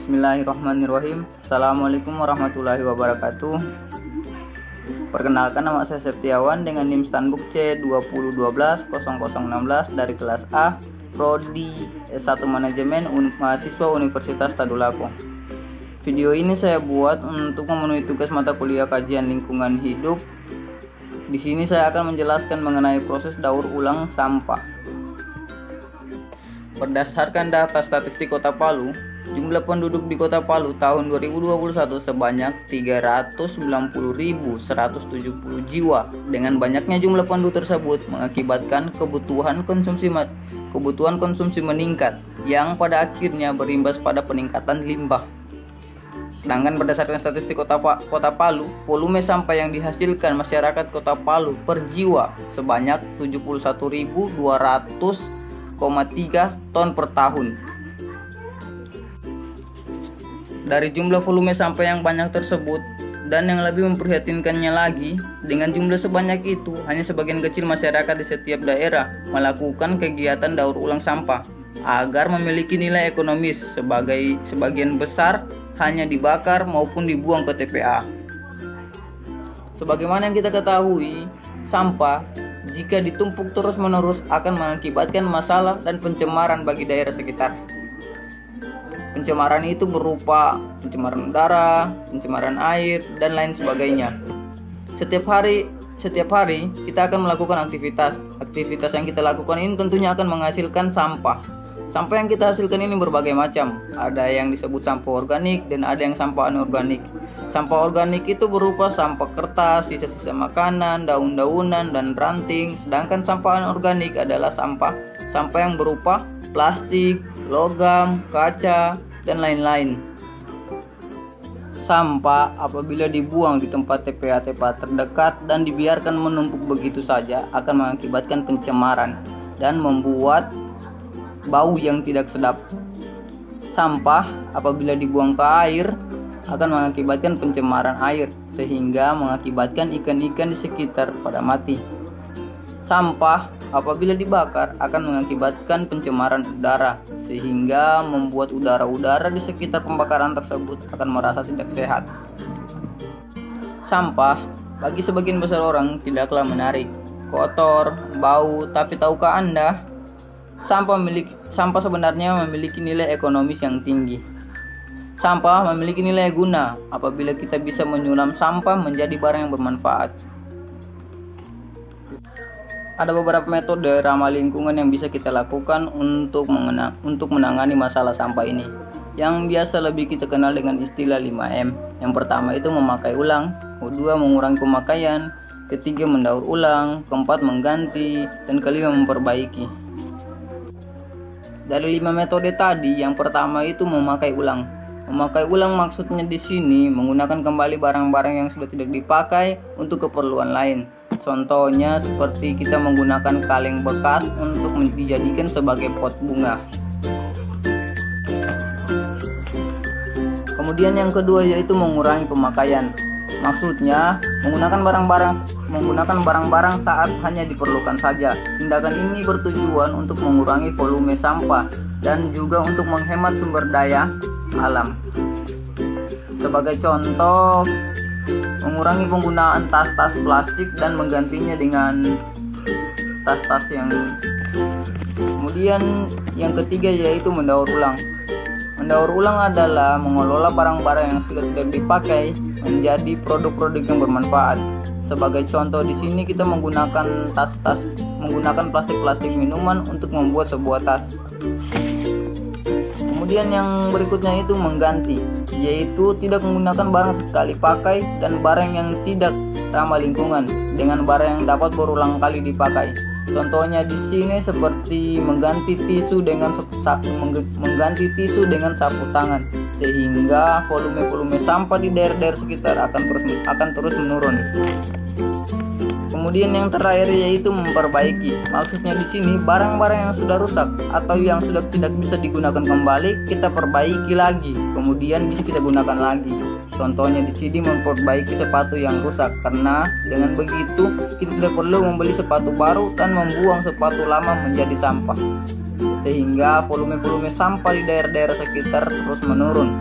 Bismillahirrahmanirrahim. Assalamualaikum warahmatullahi wabarakatuh. Perkenalkan, nama saya Septiawan dengan NIM Standbook C20120016 dari kelas A, Prodi S1 Manajemen, mahasiswa Universitas Tadulako. Video ini saya buat untuk memenuhi tugas mata kuliah kajian lingkungan hidup. Di sini saya akan menjelaskan mengenai proses daur ulang sampah. Berdasarkan data statistik Kota Palu, jumlah penduduk di Kota Palu tahun 2021 sebanyak 390.170 jiwa. Dengan banyaknya jumlah penduduk tersebut mengakibatkan kebutuhan konsumsi meningkat, yang pada akhirnya berimbas pada peningkatan limbah. Sedangkan berdasarkan statistik Kota Palu, volume sampah yang dihasilkan masyarakat Kota Palu per jiwa sebanyak 71.200,3 ton per tahun. Dari jumlah volume sampah yang banyak tersebut, dan yang lebih memprihatinkannya lagi, dengan jumlah sebanyak itu, hanya sebagian kecil masyarakat di setiap daerah melakukan kegiatan daur ulang sampah agar memiliki nilai ekonomis. Sebagian besar hanya dibakar maupun dibuang ke TPA. Sebagaimana yang kita ketahui, sampah jika ditumpuk terus-menerus akan mengakibatkan masalah dan pencemaran bagi daerah sekitar. Pencemaran itu berupa pencemaran udara, pencemaran air, dan lain sebagainya. Setiap hari kita akan melakukan aktivitas yang kita lakukan ini tentunya akan menghasilkan sampah. Sampah yang kita hasilkan ini berbagai macam. Ada yang disebut sampah organik dan ada yang sampah anorganik. Sampah organik itu berupa sampah kertas, sisa-sisa makanan, daun-daunan, dan ranting. Sedangkan sampah anorganik adalah sampah yang berupa plastik, logam, kaca, dan lain-lain. Sampah apabila dibuang di tempat TPA terdekat dan dibiarkan menumpuk begitu saja akan mengakibatkan pencemaran dan membuat bau yang tidak sedap. Sampah apabila dibuang ke air akan mengakibatkan pencemaran air sehingga mengakibatkan ikan-ikan di sekitar pada mati. Sampah apabila dibakar akan mengakibatkan pencemaran udara sehingga membuat udara-udara di sekitar pembakaran tersebut akan merasa tidak sehat. Sampah bagi sebagian besar orang tidaklah menarik, kotor, bau, tapi tahukah Anda, sampah sebenarnya memiliki nilai ekonomis yang tinggi. Sampah memiliki nilai guna apabila kita bisa menyulam sampah menjadi barang yang bermanfaat. Ada beberapa metode ramah lingkungan yang bisa kita lakukan untuk menangani masalah sampah ini, yang biasa lebih kita kenal dengan istilah 5M. Yang pertama itu memakai ulang, kedua mengurangi pemakaian, ketiga mendaur ulang, keempat mengganti, dan kelima memperbaiki. Dari 5 metode tadi, yang pertama itu memakai ulang. Memakai ulang maksudnya di sini menggunakan kembali barang-barang yang sudah tidak dipakai untuk keperluan lain. Contohnya seperti kita menggunakan kaleng bekas untuk dijadikan sebagai pot bunga. Kemudian yang kedua yaitu mengurangi pemakaian. Maksudnya menggunakan barang-barang saat hanya diperlukan saja. Tindakan ini bertujuan untuk mengurangi volume sampah dan juga untuk menghemat sumber daya alam. Sebagai contoh, mengurangi penggunaan tas-tas plastik dan menggantinya dengan tas-tas yang. Kemudian yang ketiga yaitu mendaur ulang. Mendaur ulang adalah mengelola barang-barang yang sudah tidak dipakai menjadi produk-produk yang bermanfaat. Sebagai contoh di sini kita menggunakan menggunakan plastik minuman untuk membuat sebuah tas. Kemudian yang berikutnya itu mengganti, yaitu tidak menggunakan barang sekali pakai dan barang yang tidak ramah lingkungan dengan barang yang dapat berulang kali dipakai. Contohnya di sini seperti mengganti tisu dengan sapu tangan, sehingga volume sampah di daerah-daerah sekitar akan terus menurun. Kemudian yang terakhir yaitu memperbaiki. Maksudnya di sini barang-barang yang sudah rusak atau yang sudah tidak bisa digunakan kembali kita perbaiki lagi, kemudian bisa kita gunakan lagi. Contohnya di sini memperbaiki sepatu yang rusak, karena dengan begitu kita tidak perlu membeli sepatu baru dan membuang sepatu lama menjadi sampah. sehingga volume-volume sampah di daerah-daerah sekitar terus menurun.